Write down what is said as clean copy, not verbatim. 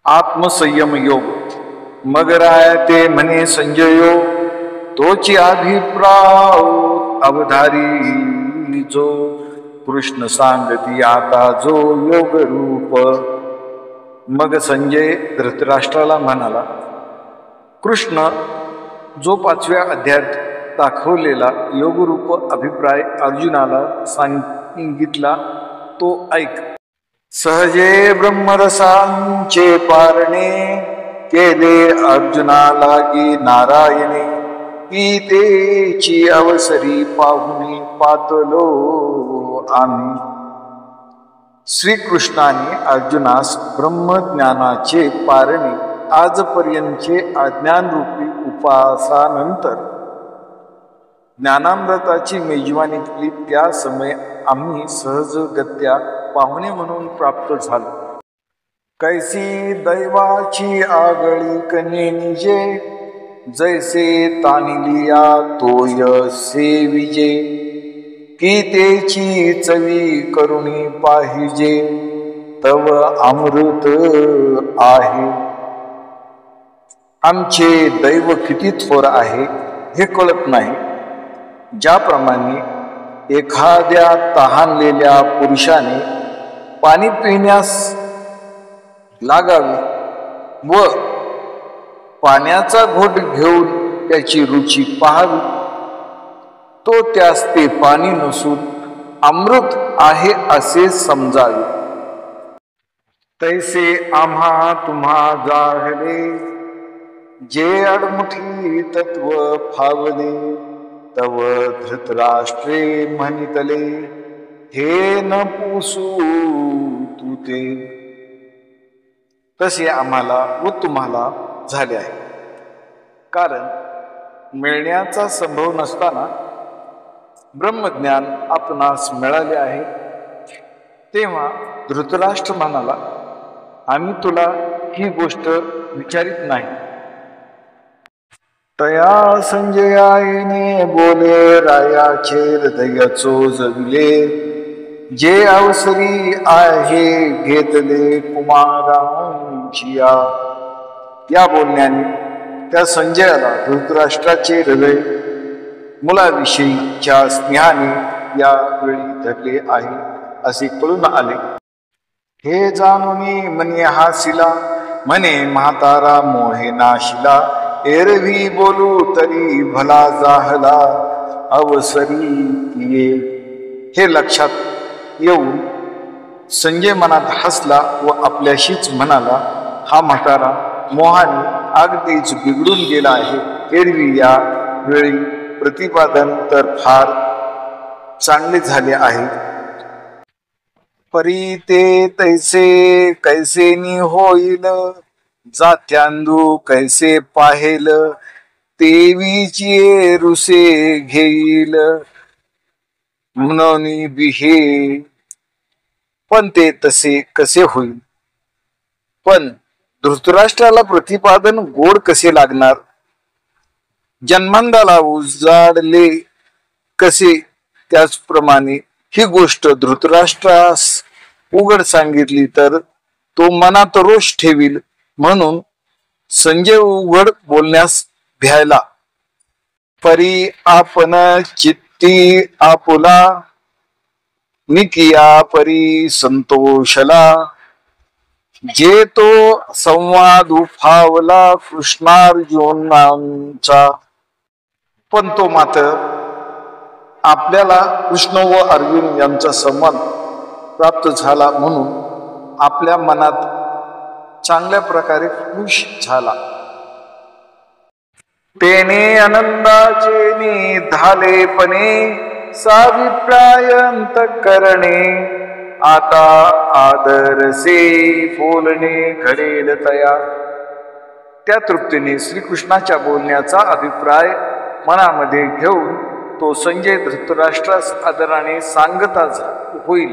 आत्मसंयम योग। मग राय ते म्हणे संजयो, तोची अभिप्राय अवधारी जो, कृष्ण सांगती आता जो योग रूप। मग संजय धृतराष्ट्राला म्हणाला, कृष्ण जो 5व्या अध्यायात दाखवलेला योगरूप अभिप्राय अर्जुनाला सांगितला तो ऐक। सहजे ब्रह्मरसांचे पारणे, केले अर्जुना लागी नारायणे। गीतेची अवसरी पाहुनी पातलो आम्ही। श्रीकृष्णाने अर्जुनास ब्रह्मज्ञानाचे पारणे आजपर्यंतचे अज्ञानरूपी उपासानंतर ज्ञानामृताची मेजवानी केली। त्या समय आम्ही सहजगत्या पाहुणे म्हणून प्राप्त झालो। कैसी दैवाची आगळी कने निजे, जैसे तानिलिया तोय सेविजे। गीतेची चवी करुणी पाहिजे, तव अमृत आहे। आमचे दैव किती थोर आहे हे कळत नाही। ज्याप्रमाणे एखाद्या तहानलेल्या पुरुषाने पाणी पिण्यास लागावे व पाण्याचा घोट घेऊन त्याची रुची पाहावी, तो त्यास ते पाणी नसून अमृत आहे असे समजावे। तैसे आम्हा तुम्हा जाहले, जे अडमुठी तत्व फावले। तव धृतराष्ट्रे म्हणितले, हे न पुसू तू ते। तसे आम्हाला व तुम्हाला झाले आहे। कारण मिळण्याचा संभव नसताना ब्रह्मज्ञान आपणास मिळाले आहे। तेव्हा धृतराष्ट्र म्हणाला, आम्ही तुला ही गोष्ट विचारित नाही। तया संजयाने बोले रायाचे हृदय चोजविले, जे अवसरी आहे घेतले कुमारांचिया। या बोलण्याने त्या संजयाला धृतराष्ट्राचे हृदय मुलाविषयीच्या स्नेहाने या वेळी धरले आहे असे कळून आले। हे जाणून मनी हासिला, म्हणे म्हातारा मोहे नाशिला। एरवी बोलू तरी भला जाहला, अवसरी ये। हे लक्षात येऊन संजय मनात हसला व आपल्याशीच म्हणाला, हा म्हातारा मोहाने अगदीच बिघडून गेला आहे। एरवी या वेळी प्रतिपादन तर फार चांगले झाले आहे। परी ते तैसे कैसेनी होईल, जात्यांदू कैसे पाहेल। तेवीची रुसे घेईल, म्हणून बिहे। पण ते तसे कसे होईल? पण धृतराष्ट्राला प्रतिपादन गोड कसे लागणार? जन्मांधाला उजाडले कसे, त्याचप्रमाणे ही गोष्ट धृतराष्ट्रास उघड सांगितली तर तो मनात रोष ठेवील। म्हणून संजय उघड बोलण्यास भ्यायला। परी आपण चित्ती आपुला, निकिया परी संतोषला। जे तो संवाद उफावला कृष्णार्जुनांचा। पण तो मात्र आपल्याला कृष्ण व अर्जुन यांचा संवाद प्राप्त झाला म्हणून आपल्या मनात चांगल्या प्रकारे खुश झाला। तेने आनंदाचे निधालेपणे, साभिप्राय अंतःकरणे। आता आदरसे बोलणे घडेल तया। त्या तृप्तीने श्रीकृष्णाच्या बोलण्याचा अभिप्राय मनामध्ये घेऊन तो संजय धृतराष्ट्रास आदराने सांगता होईल।